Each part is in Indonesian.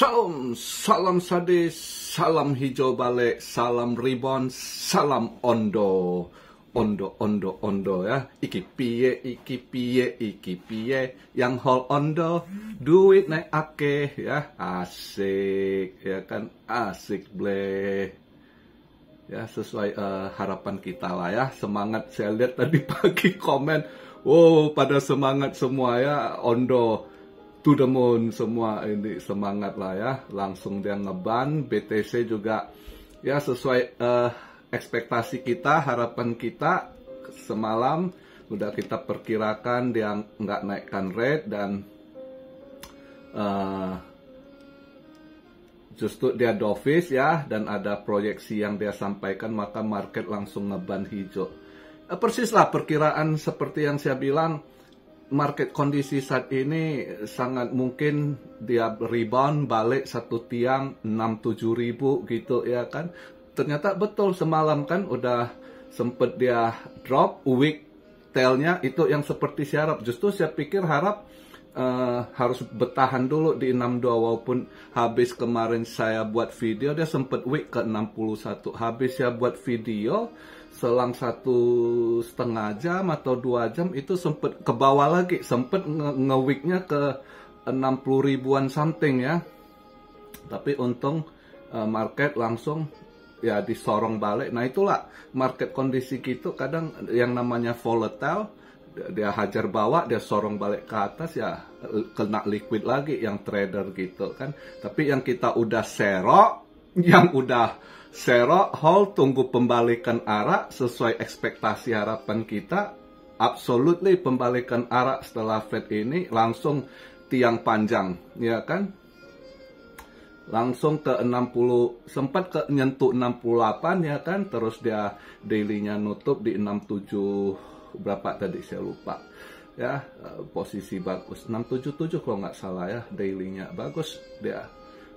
Salam, salam sadis, salam hijau balik, salam ribon, salam ondo. Ondo ya. Iki piye, yang hol ondo, duit naik ake ya. Asik, ya kan, asik bleh. Ya, sesuai harapan kita lah ya. Semangat, saya lihat tadi pagi komen, wow, pada semangat semua ya, ondo. To the moon semua ini semangat lah ya, langsung dia ngeban. BTC juga ya sesuai ekspektasi kita, harapan kita semalam udah kita perkirakan dia nggak naikkan rate dan justru dia dovish ya, dan ada proyeksi yang dia sampaikan, maka market langsung ngeban hijau. Persis lah perkiraan seperti yang saya bilang. Market kondisi saat ini sangat mungkin dia rebound balik satu tiang 6-7 ribu gitu ya kan. Ternyata betul semalam kan udah sempet dia drop week tailnya itu yang seperti saya harap. Justru saya pikir harap harus bertahan dulu di 62 walaupun habis kemarin saya buat video dia sempet week ke 61. Habis saya buat video selang 1,5 jam atau 2 jam itu sempet ke bawah lagi, sempet nge-weeknya ke 60 ribuan something ya. Tapi untung market langsung ya disorong balik. Nah itulah market kondisi gitu, kadang yang namanya volatile, dia hajar bawah, dia sorong balik ke atas ya kena liquid lagi yang trader gitu kan. Tapi yang kita udah serok, hold, tunggu pembalikan arah sesuai ekspektasi harapan kita. Absolutely pembalikan arah setelah Fed ini langsung tiang panjang, ya kan? Langsung ke 60, sempat ke nyentuh 68 ya kan? Terus dia daily-nya nutup di 67 berapa tadi saya lupa. Ya, posisi bagus 677 kalau nggak salah ya, daily-nya bagus dia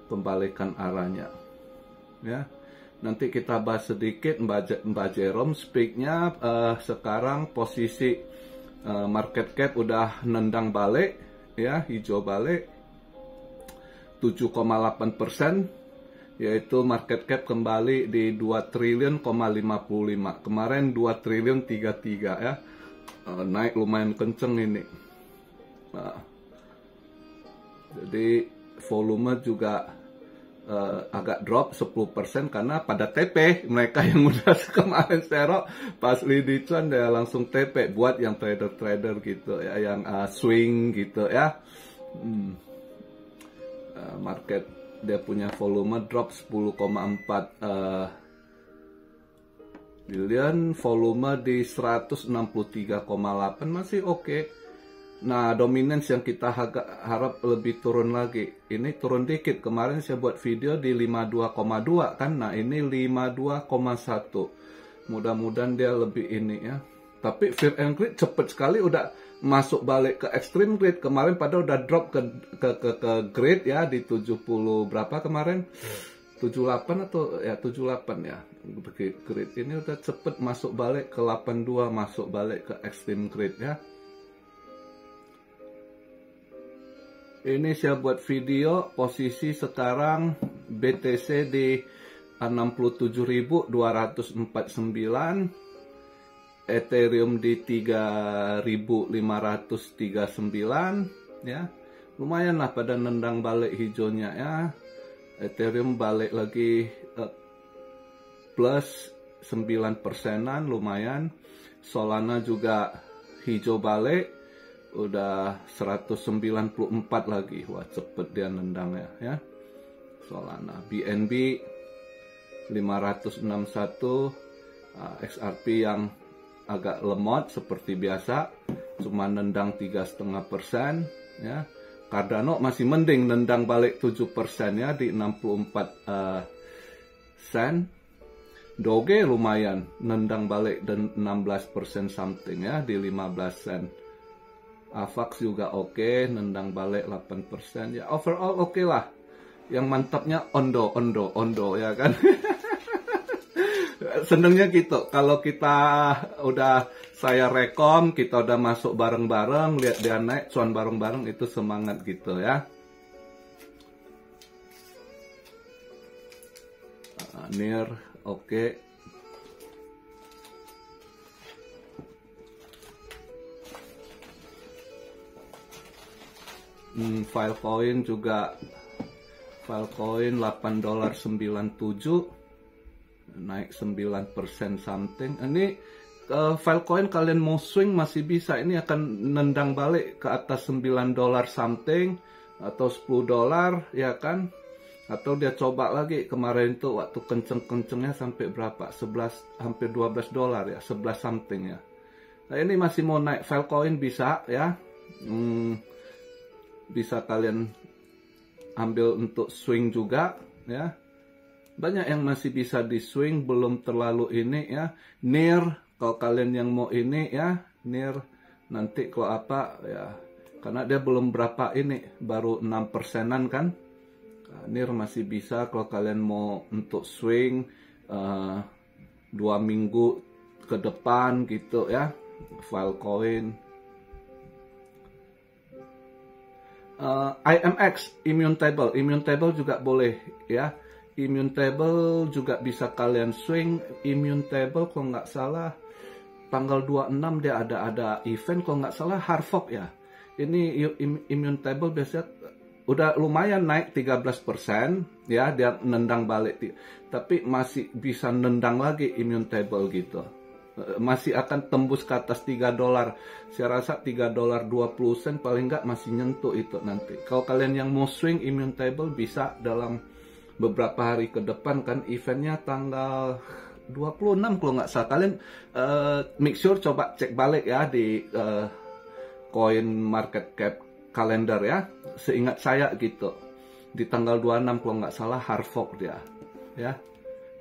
pembalikan arahnya. Ya. Nanti kita bahas sedikit Mbak Jerome speak-nya. Sekarang posisi market cap udah nendang balik ya, hijau balik 7,8%, yaitu market cap kembali di 2 triliun, 55. Kemarin 2 triliun 33 ya. Naik lumayan kenceng ini. Jadi volume juga agak drop 10% karena pada TP mereka yang udah kemarin serok pas Lidi Cuan dia langsung TP buat yang trader gitu ya, yang swing gitu ya. Market dia punya volume drop 10,4 billion, volume di 163,8 masih oke. Nah, dominance yang kita harap lebih turun lagi. Ini turun dikit. Kemarin saya buat video di 52,2 kan. Nah, ini 52,1. Mudah-mudahan dia lebih ini ya. Tapi fear and greed cepet sekali udah masuk balik ke extreme greed. Kemarin padahal udah drop ke greed ya di 70 berapa kemarin? 78 atau ya 78 ya. Greed ini udah cepet masuk balik ke 82, masuk balik ke extreme greed ya. Ini saya buat video posisi sekarang BTC di 67.249, Ethereum di 3.539 ya. Lumayan lah pada nendang balik hijaunya ya. Ethereum balik lagi plus 9%-an lumayan. Solana juga hijau balik. Udah 194 lagi. Wah cepet dia nendang ya. Solana. BNB 561. XRP yang agak lemot seperti biasa. Cuma nendang 3,5% ya. Cardano masih mending nendang balik 7% ya di 64 sen. Doge lumayan nendang balik dan 16% something ya di 15 sen. AVAX juga oke, nendang balik 8%. Ya overall oke lah. Yang mantapnya ondo ya kan. Senengnya gitu. Kalau kita udah saya rekom, kita udah masuk bareng-bareng, lihat dia naik, cuan bareng-bareng itu semangat gitu ya. near, oke. Filecoin juga, Filecoin $8.97, naik 9% something. Ini Filecoin kalian mau swing masih bisa, ini akan nendang balik ke atas $9 something atau $10 ya kan, atau dia coba lagi kemarin tuh waktu kenceng-kencengnya sampai berapa, 11 hampir $12 ya, 11 something ya. Nah ini masih mau naik Filecoin bisa ya, bisa kalian ambil untuk swing juga ya. Banyak yang masih bisa di swing, belum terlalu ini ya. Near, kalau kalian yang mau ini ya, near nanti kalau apa ya, karena dia belum berapa ini, baru 6%-an kan. Near masih bisa kalau kalian mau untuk swing 2 minggu ke depan gitu ya. Filecoin, IMX, Immune Table juga boleh ya. Immune Table juga bisa kalian swing. Immune Table kalau nggak salah tanggal 26 dia ada event, kalau nggak salah Harvok ya. Ini Immune Table biasanya udah lumayan naik 13% ya, dia nendang balik, tapi masih bisa nendang lagi Immune Table gitu. Masih akan tembus ke atas $3. Saya rasa $3.20 paling nggak masih nyentuh itu nanti. Kalau kalian yang mau swing Immune Table bisa dalam beberapa hari ke depan kan, eventnya tanggal 26 kalau nggak salah. Kalian make sure coba cek balik ya di Coin Market Cap kalender ya. Seingat saya gitu. Di tanggal 26 kalau nggak salah Harvok dia ya.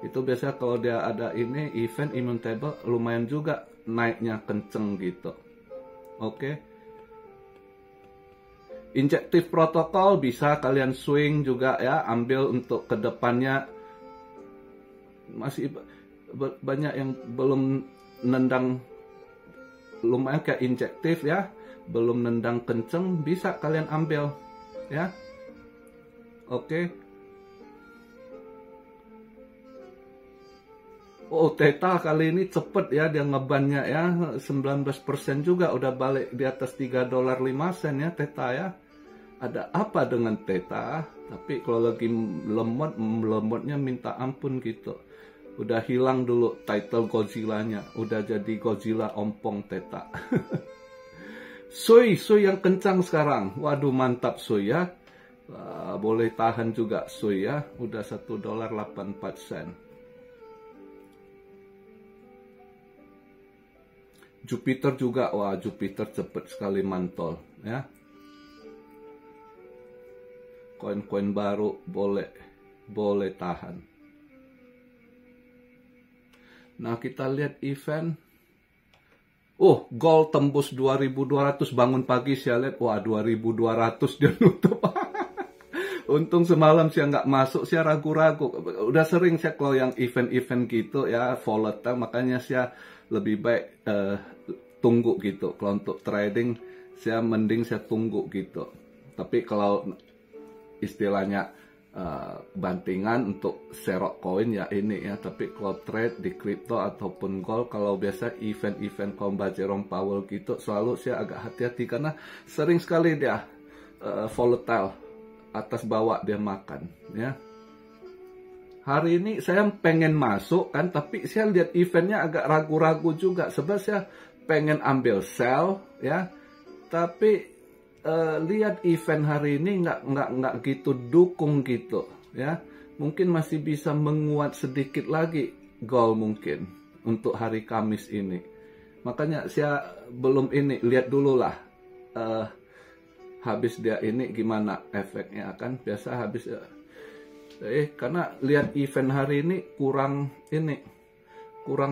Itu biasanya kalau dia ada ini event Immune Table lumayan juga naiknya kenceng gitu. Oke. Injective Protocol bisa kalian swing juga ya, ambil untuk kedepannya. Masih banyak yang belum nendang lumayan kayak Injective ya, belum nendang kenceng, bisa kalian ambil ya. Oke. Oh, Theta kali ini cepet ya dia ngebannya ya, 19% juga udah balik di atas $3.05 ya Theta ya. Ada apa dengan Theta? Tapi kalau lagi lemotnya minta ampun gitu. Udah hilang dulu title Godzilla-nya, udah jadi Godzilla ompong Theta. Sui yang kencang sekarang. Waduh mantap Sui ya. Boleh tahan juga Sui ya, udah $1.84. Jupiter juga, wah Jupiter cepet sekali mantol ya. Koin-koin baru boleh tahan. Nah kita lihat event. Oh, gold tembus 2200 bangun pagi saya lihat, wah 2200 dia nutup. Untung semalam saya nggak masuk, saya ragu-ragu. Udah sering saya kalau yang event-event gitu ya volatile, makanya saya lebih baik tunggu gitu. Kalau untuk trading saya mending saya tunggu gitu. Tapi kalau istilahnya bantingan untuk serok koin ya ini ya. Tapi kalau trade di crypto ataupun gold, kalau biasa event-event kayak Jerome Powell gitu, selalu saya agak hati-hati karena sering sekali dia volatile, atas bawah dia makan ya. Hari ini saya pengen masuk kan, tapi saya lihat eventnya agak ragu-ragu juga. Sebab saya pengen ambil sell ya, tapi lihat event hari ini nggak gitu dukung gitu ya. Mungkin masih bisa menguat sedikit lagi gold mungkin untuk hari Kamis ini. Makanya saya belum ini, lihat dulu lah habis dia ini gimana efeknya kan. Biasa habis karena lihat event hari ini kurang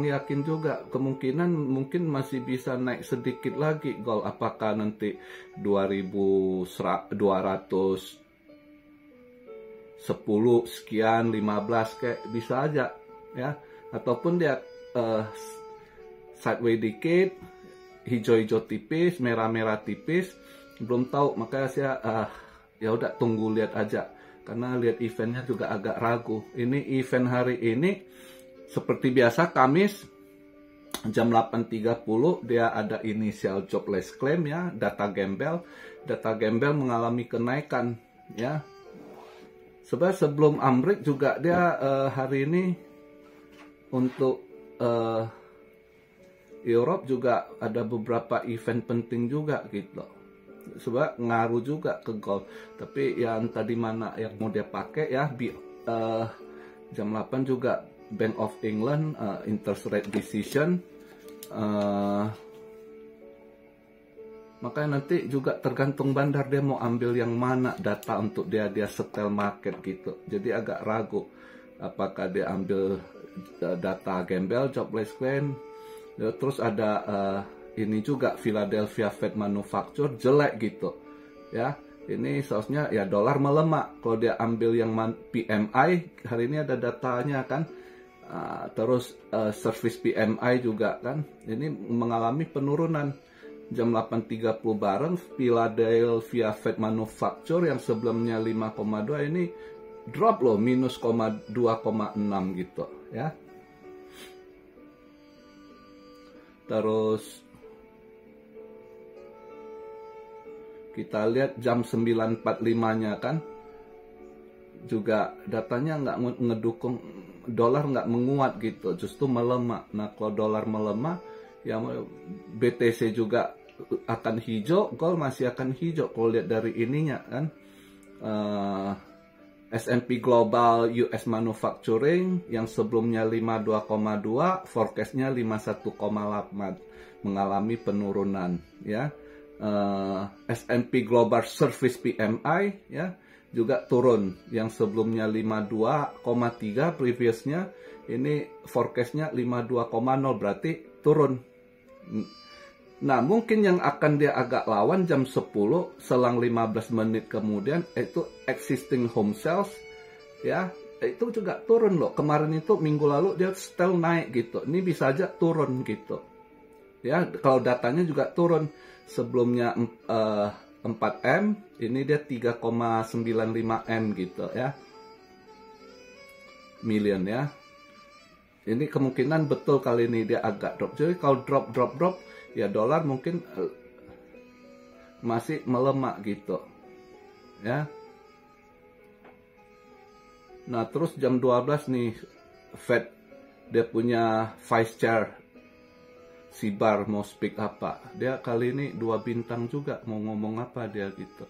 yakin juga. Kemungkinan mungkin masih bisa naik sedikit lagi gold. Apakah nanti 2210 sekian 15 kayak bisa aja ya. Ataupun dia sideways dikit, hijau-hijau tipis, merah-merah tipis, belum tahu. Makanya saya ya udah tunggu lihat aja karena lihat eventnya juga agak ragu. Ini event hari ini seperti biasa Kamis jam 8.30 dia ada initial jobless claim ya, data gembel. Data gembel mengalami kenaikan ya. Sebelum Amrik juga dia hari ini untuk Europe juga ada beberapa event penting juga gitu. Sebab ngaruh juga ke gold. Tapi yang tadi mana yang mau dia pakai ya, jam 8 juga Bank of England interest rate decision. Makanya nanti juga tergantung bandar dia mau ambil yang mana data untuk dia setel market gitu. Jadi agak ragu apakah dia ambil data gembel, jobless claim. Terus ada ini juga Philadelphia Fed Manufacture jelek gitu ya. Ini seharusnya ya dolar melemah. Kalau dia ambil yang PMI hari ini ada datanya kan. Terus service PMI juga kan. Ini mengalami penurunan. Jam 8.30 bareng Philadelphia Fed Manufacture yang sebelumnya 5,2 ini drop loh minus 2,6 gitu ya. Terus kita lihat jam 9.45-nya kan juga datanya nggak ngedukung, dolar nggak menguat gitu, justru melemah. Nah kalau dolar melemah ya BTC juga akan hijau, gold masih akan hijau kalau lihat dari ininya kan. S&P Global US Manufacturing yang sebelumnya 52,2, forecastnya 51,8, mengalami penurunan ya. S&P Global Service PMI ya juga turun, yang sebelumnya 52,3 previousnya, ini forecastnya 52,0, berarti turun. Nah, mungkin yang akan dia agak lawan jam 10, selang 15 menit kemudian, itu existing home sales, ya, itu juga turun loh. Kemarin itu minggu lalu dia still naik gitu. Ini bisa aja turun gitu. Ya, kalau datanya juga turun. Sebelumnya 4M, ini dia 3,95M gitu ya. Million ya. Ini kemungkinan betul kali ini dia agak drop. Jadi kalau drop, ya dolar mungkin masih melemah gitu ya. Nah terus jam 12 nih Fed dia punya Vice Chair Sibar mau speak apa, dia kali ini 2 bintang juga, mau ngomong apa dia gitu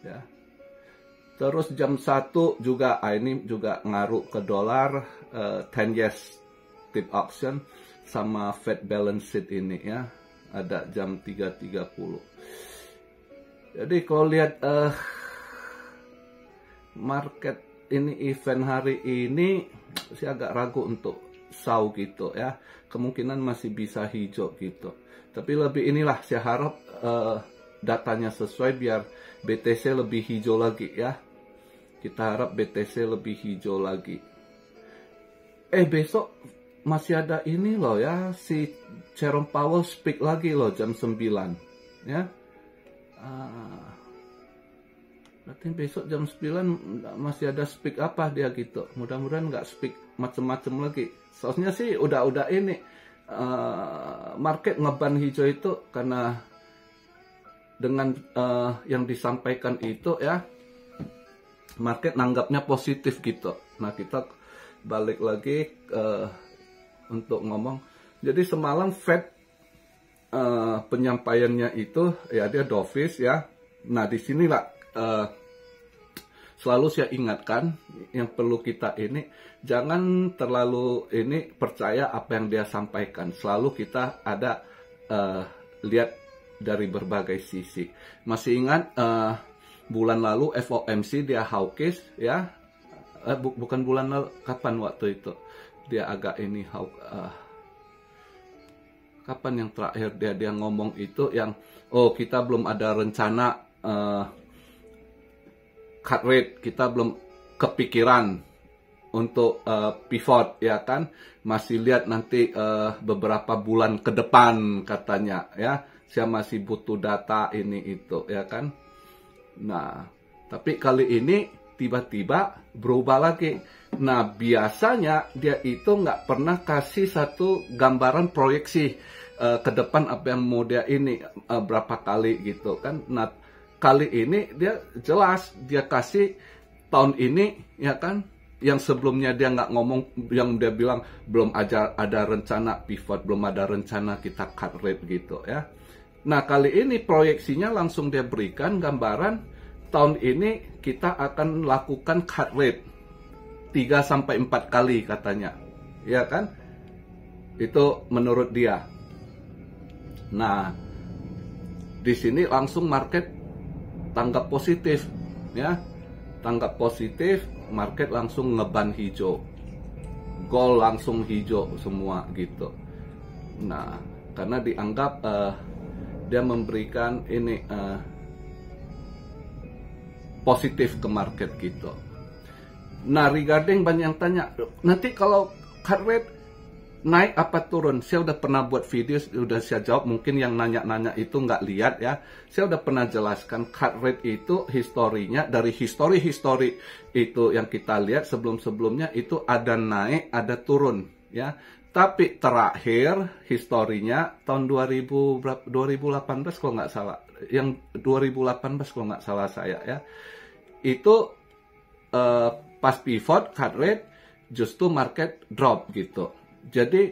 ya. Terus jam 1 juga ini juga ngaruh ke dolar, 10 years tip auction sama Fed balance sheet ini ya, ada jam 3.30. Jadi kalau lihat market ini event hari ini, saya agak ragu untuk sau gitu ya. Kemungkinan masih bisa hijau gitu. Tapi lebih inilah saya harap datanya sesuai biar BTC lebih hijau lagi ya. Kita harap BTC lebih hijau lagi. Besok masih ada ini loh ya, si Jerome Powell speak lagi loh jam 9 ya. Berarti besok jam 9 masih ada speak apa dia gitu. Mudah-mudahan nggak speak macem-macem lagi. Soalnya sih udah ini market ngeban hijau itu karena dengan yang disampaikan itu ya, market nanggapnya positif gitu. Nah kita balik lagi untuk ngomong. Jadi semalam Fed penyampaiannya itu ya dia dovish ya. Nah disinilah selalu saya ingatkan yang perlu kita ini jangan terlalu ini percaya apa yang dia sampaikan. Selalu kita ada lihat dari berbagai sisi. Masih ingat bulan lalu FOMC dia hawkish ya. Bukan bulan lalu, kapan waktu itu dia agak ini kapan yang terakhir dia ngomong itu yang kita belum ada rencana cut rate, kita belum kepikiran untuk pivot ya kan, masih lihat nanti beberapa bulan ke depan katanya ya, saya masih butuh data ini itu ya kan. Nah tapi kali ini tiba-tiba berubah lagi. Nah, biasanya dia itu nggak pernah kasih satu gambaran proyeksi ke depan apa yang mau dia ini berapa kali gitu kan. Nah, kali ini dia jelas dia kasih tahun ini ya kan, yang sebelumnya dia nggak ngomong, yang dia bilang belum ada rencana pivot, belum ada rencana kita cut rate gitu ya. Nah, kali ini proyeksinya langsung dia berikan gambaran tahun ini kita akan lakukan cut rate 3-4 kali katanya. Ya kan? Itu menurut dia. Nah, di sini langsung market tanggap positif ya. Tanggap positif, market langsung ngeban hijau. Gold langsung hijau semua gitu. Nah, karena dianggap dia memberikan ini positif ke market gitu. Nah, regarding banyak yang tanya, nanti kalau cut rate naik apa turun? Saya udah pernah buat video, udah saya jawab. Mungkin yang nanya-nanya itu nggak lihat ya. Saya udah pernah jelaskan cut rate itu historinya, dari histori itu yang kita lihat sebelum-sebelumnya itu ada naik, ada turun ya. Tapi terakhir historinya tahun 2018 kalau nggak salah, yang 2018 kalau nggak salah saya ya, itu pas pivot cut rate justru market drop gitu. Jadi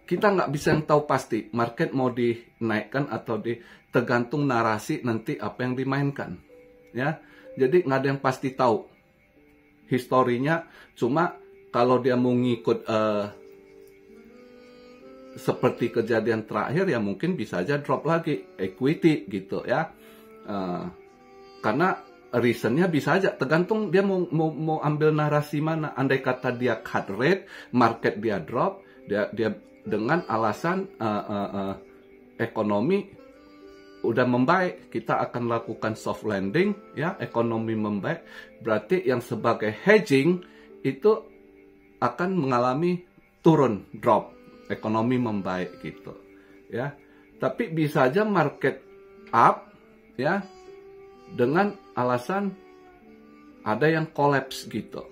kita nggak bisa yang tahu pasti market mau dinaikkan atau tergantung narasi nanti apa yang dimainkan ya. Jadi nggak ada yang pasti tahu historinya. Cuma kalau dia mau ngikut seperti kejadian terakhir ya mungkin bisa aja drop lagi equity gitu ya. Karena reasonnya bisa aja tergantung dia mau ambil narasi mana. Andai kata dia cut rate, market dia drop, dia dengan alasan ekonomi udah membaik, kita akan lakukan soft landing ya, ekonomi membaik, berarti yang sebagai hedging itu akan mengalami turun, drop, ekonomi membaik gitu ya. Tapi bisa aja market up ya dengan alasan ada yang collapse gitu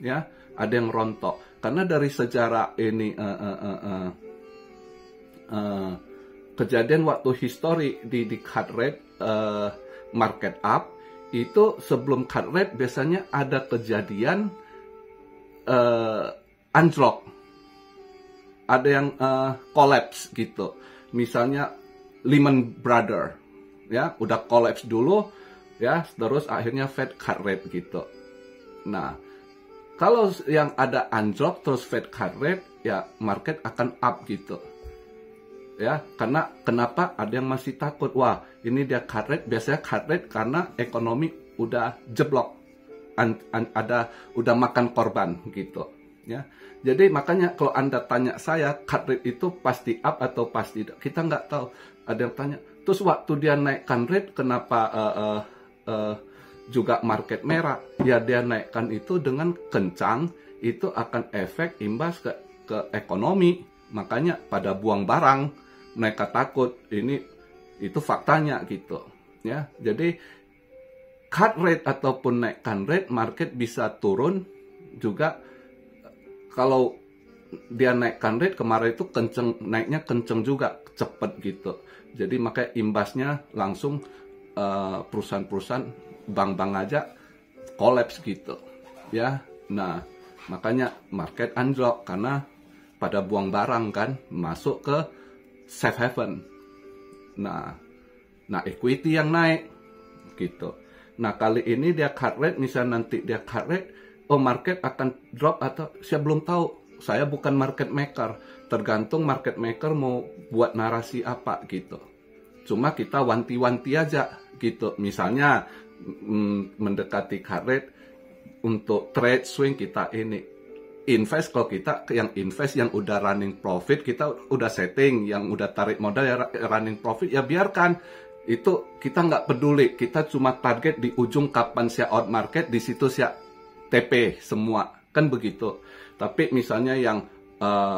ya, ada yang rontok. Karena dari sejarah ini kejadian waktu histori di cut rate market up itu, sebelum cut rate biasanya ada kejadian anjlok, ada yang collapse gitu. Misalnya Lehman Brothers ya, udah collapse dulu ya, terus akhirnya Fed cut rate gitu. Nah, kalau yang ada anjlok terus Fed cut rate, ya market akan up gitu. Ya, karena kenapa? Ada yang masih takut, wah ini dia cut rate, biasanya cut rate karena ekonomi udah jeblok, udah makan korban gitu. Ya, jadi makanya kalau Anda tanya saya cut rate itu pasti up atau pasti tidak, kita nggak tahu. Ada yang tanya, terus waktu dia naikkan rate kenapa juga market merah? Ya dia naikkan itu dengan kencang, itu akan efek imbas ke ekonomi. Makanya pada buang barang, mereka takut. Itu faktanya gitu ya. Jadi cut rate ataupun naikkan rate, market bisa turun juga. Kalau dia naikkan rate kemarin itu kenceng, naiknya kenceng juga, cepet gitu. Jadi makanya imbasnya langsung perusahaan-perusahaan, bank-bank aja collapse gitu ya. Nah, makanya market anjlok karena pada buang barang kan, masuk ke safe haven. Nah equity yang naik gitu. Nah, kali ini dia cut rate, misalnya nanti dia cut rate, oh market akan drop atau saya belum tahu. Saya bukan market maker, tergantung market maker mau buat narasi apa gitu. Cuma kita wanti-wanti aja gitu. Misalnya mendekati cut rate, untuk trade swing kita ini invest. Kalau kita yang invest yang udah running profit, kita udah setting, yang udah tarik modal ya running profit, ya biarkan itu, kita nggak peduli. Kita cuma target di ujung kapan saya out market, di situ saya TP semua kan begitu. Tapi misalnya yang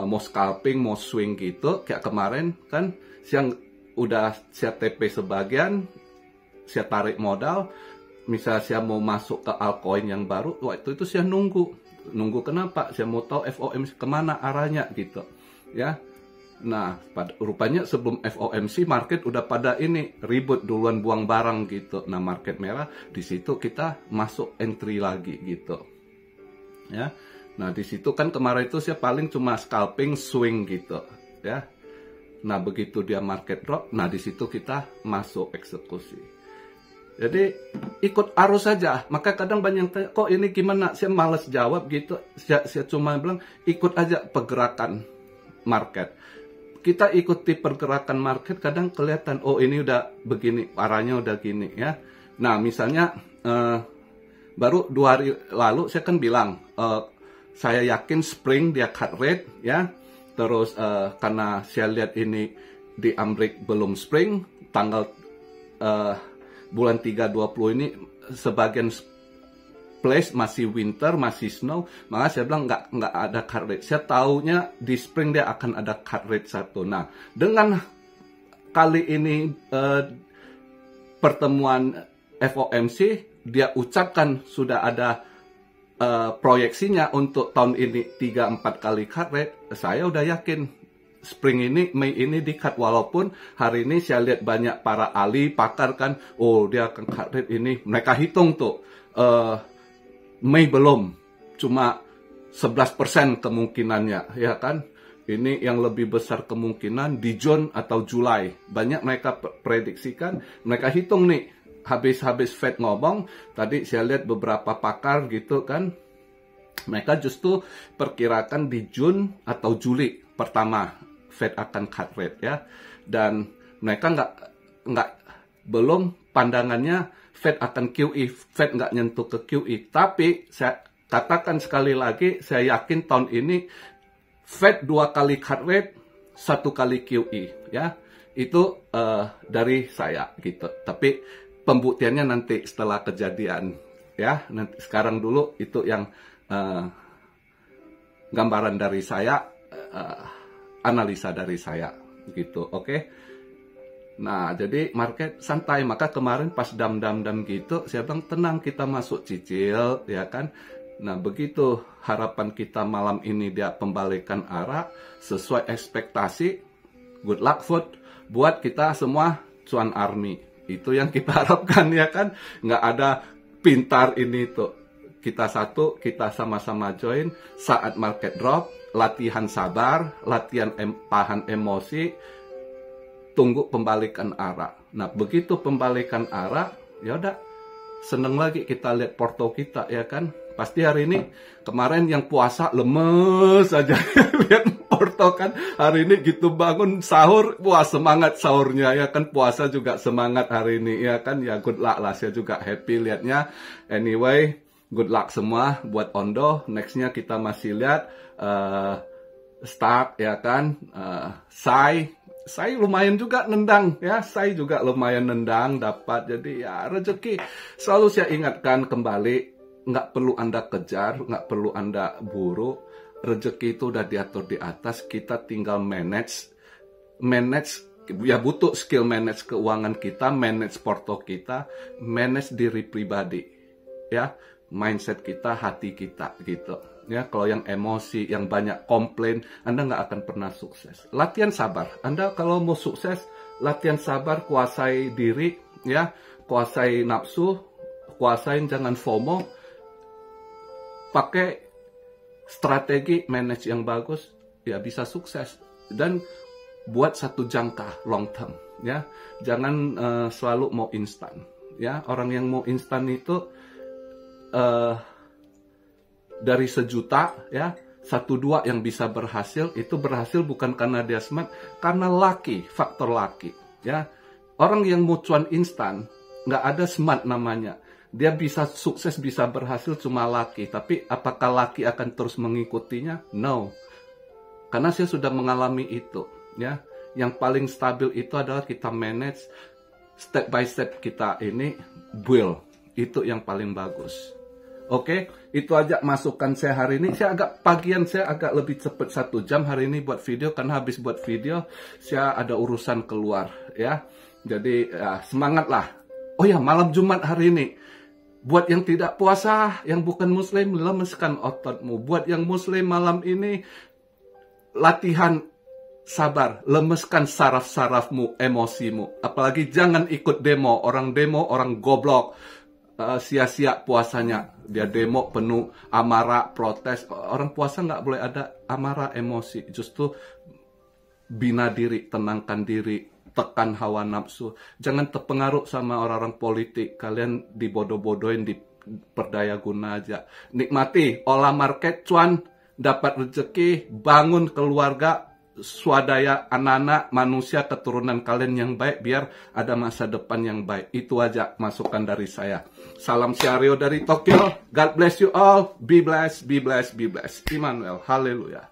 mau scalping, mau swing gitu kayak kemarin kan, yang udah saya TP sebagian, saya tarik modal, misal saya mau masuk ke altcoin yang baru, waktu itu saya nunggu kenapa? Saya mau tahu FOMC kemana arahnya gitu, ya. Nah, rupanya sebelum FOMC market udah pada ini ribut duluan buang barang gitu. Nah, market merah di situ kita masuk entry lagi gitu. Ya. Nah, di situ kan kemarin itu saya paling cuma scalping swing gitu, ya. Nah, begitu dia market drop, nah di situ kita masuk eksekusi. Jadi ikut arus saja. Maka kadang banyak yang tanya, kok ini gimana? Saya malas jawab gitu. Saya cuma bilang ikut aja pergerakan market. Kita ikuti pergerakan market, kadang kelihatan, oh ini udah begini, arahnya udah gini ya. Nah misalnya baru 2 hari lalu saya kan bilang, saya yakin spring dia cut rate ya. Terus karena saya lihat ini di Amerika belum spring, tanggal bulan 3/20 ini sebagian place masih winter, masih snow, maka saya bilang nggak ada cut rate. Saya taunya di spring dia akan ada cut rate 1. Nah, dengan kali ini pertemuan FOMC, dia ucapkan sudah ada proyeksinya untuk tahun ini 3-4 kali cut rate, saya udah yakin spring ini, Mei ini di cut. Walaupun hari ini saya lihat banyak para ahli pakar kan, oh dia akan cut rate ini, mereka hitung tuh Mei belum, cuma 11% kemungkinannya, ya kan? Ini yang lebih besar kemungkinan di June atau Juli. Banyak mereka prediksikan, mereka hitung nih, habis Fed ngomong, tadi saya lihat beberapa pakar gitu kan, mereka justru perkirakan di June atau Juli pertama Fed akan cut rate ya. Dan mereka belum pandangannya Fed akan QE, Fed nggak nyentuh ke QE. Tapi saya katakan sekali lagi, saya yakin tahun ini Fed 2 kali cut rate, 1 kali QE, ya. Itu dari saya gitu. Tapi pembuktiannya nanti setelah kejadian, ya. Nanti sekarang dulu itu yang gambaran dari saya, analisa dari saya, gitu. Oke. Nah, jadi market santai. Maka kemarin pas dam gitu, saya bilang tenang, kita masuk cicil, ya kan. Nah, begitu harapan kita malam ini dia pembalikan arah sesuai ekspektasi. Good luck food buat kita semua cuan army. Itu yang kita harapkan, ya kan. Nggak ada pintar ini tuh. Kita satu, kita sama-sama join saat market drop, latihan sabar, latihan tahan emosi, tunggu pembalikan arah. Nah, begitu pembalikan arah, ya udah seneng lagi kita lihat porto kita, ya kan. Pasti hari ini, kemarin yang puasa lemes aja lihat porto kan. Hari ini gitu bangun sahur, wah semangat sahurnya, ya kan. Puasa juga semangat hari ini, ya kan. Ya good luck lah, saya juga happy lihatnya. Anyway, good luck semua buat Ondo. Nextnya kita masih lihat Stark, ya kan. Saya lumayan juga nendang, ya. Saya juga lumayan nendang dapat. Jadi ya rezeki selalu saya ingatkan kembali, nggak perlu Anda kejar, nggak perlu Anda buru. Rezeki itu udah diatur di atas. Kita tinggal manage, ya butuh skill manage keuangan kita, manage porto kita, manage diri pribadi, ya. Mindset kita, hati kita, gitu. Ya, kalau yang emosi, yang banyak komplain, Anda nggak akan pernah sukses. Latihan sabar. Anda kalau mau sukses, latihan sabar, kuasai diri, ya, kuasai nafsu, kuasain jangan FOMO, pakai strategi manage yang bagus, ya bisa sukses. Dan buat satu jangka long term, ya, jangan selalu mau instan, ya. Orang yang mau instan itu dari 1 juta, ya, 1-2 yang bisa berhasil, itu berhasil bukan karena dia smart, karena lucky, faktor lucky, ya. Orang yang mau cuan instan, nggak ada smart namanya. Dia bisa sukses, bisa berhasil cuma lucky. Tapi apakah lucky akan terus mengikutinya? No. Karena saya sudah mengalami itu, ya. Yang paling stabil itu adalah kita manage step by step kita ini build. Itu yang paling bagus. Oke, itu aja masukan saya hari ini. Saya agak lebih cepat 1 jam hari ini buat video, karena habis buat video saya ada urusan keluar, ya. Jadi ya, semangat lah. Oh ya, malam Jumat hari ini Buat yang tidak puasa, yang bukan muslim, lemeskan ototmu. Buat yang muslim malam ini, latihan sabar, lemeskan saraf-sarafmu, emosimu. Apalagi jangan ikut demo, orang goblok, sia-sia puasanya. Dia demo penuh amarah, protes. Orang puasa nggak boleh ada amarah, emosi. Justru bina diri, tenangkan diri, tekan hawa nafsu. Jangan terpengaruh sama orang-orang politik. Kalian dibodoh-bodohin, diperdaya guna aja. Nikmati, olah market, cuan, dapat rezeki, bangun keluarga, swadaya anak-anak, manusia, keturunan kalian yang baik, biar ada masa depan yang baik. Itu aja masukan dari saya. Salam Syario dari Tokyo. God bless you all. Be blessed, be blessed, be blessed. Immanuel. Haleluya.